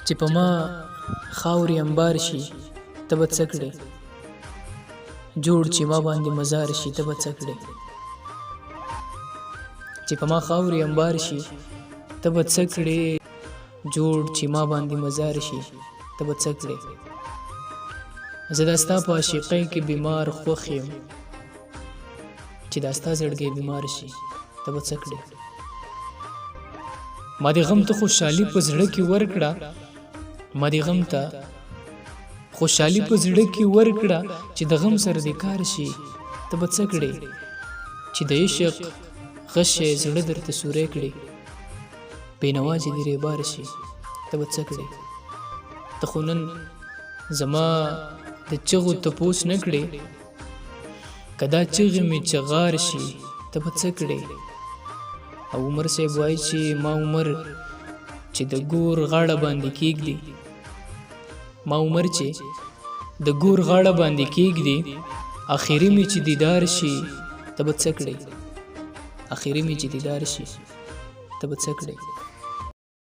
چې په ما خاورې انبار شي ته به څه کړې، جوړ چې ما باندې مزار شي ته به څه کړې، چې په ما خاورې انبار شي ته به څه کړې، جوړ چې ما باندې مزار شي ته به څه کړې. زه د ستا په عاشقۍ کې بیمار خوښ یم، چې دا ستا زړګی بیمار شي ته به څه کړې. ما د غم ته خوشحالي په زړه کې ورکړه، ما د غم ته خوشحالي په زړه کې ورکړه، چې د غم سره د کار شي ته به څه کړې، چې د عشق غشی زړه درته سوری کړي، بېنوا چې د ریبار شي ته به څه کړې. ته خو نن زما د چغو تپوس نه کړې، که دا چغې مې چغار شي ته به څه کړې. او عمر صاحب وایي چې ما عمر چې د ګور غاړه باندې کېږدي، ما عمر چې د ګور غاړه باندې کېږدي، اخري مې چې دیدار شي ته به څه کړې، اخري مې چې دیدار شي ته به څه کړې.